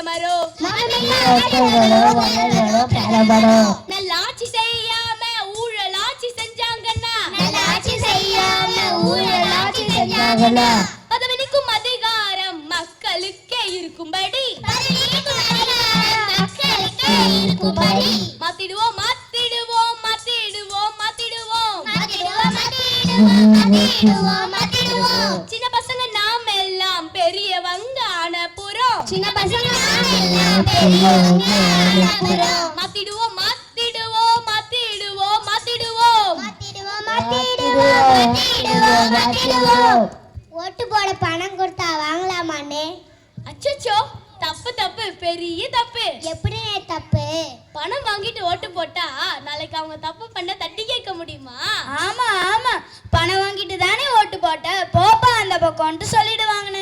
மரம் நல்லாட்சி செய்யாம ஊழலாட்சி செஞ்சாங்கன்னா பதவிக்கும் அதிகாரம் மக்களுக்கே இருக்கும்படி மாத்திடுவோம் மாத்திடுவோம் மாத்திடுவோம் மாத்திடுவோம் சின்ன பசங்க நாம் எல்லாம் பெரியவங்க ஆனப்புறம் மாத்திடுவோம் மாத்திடுவோம் மாத்திடுவோம் மாத்திடுவோம் ஓட்டு போட பணம் கொடுத்தா வாங்கலாமாண்ணே? அச்சச்சோ, தப்பு தப்பு, பெரிய தப்பு. எப்படி தப்பு? பணம் வாங்கிட்டு ஓட்டு போட்டா நாளைக்கு அவங்க தப்பு பண்ண தட்டி கேட்க முடியுமா? ஆமா ஆமா, பணம் வாங்கிட்டு தானே ஓட்டு போட்ட, போப்பா அந்த பக்கம்ட்டு சொல்லிடுவாங்கண்ணே.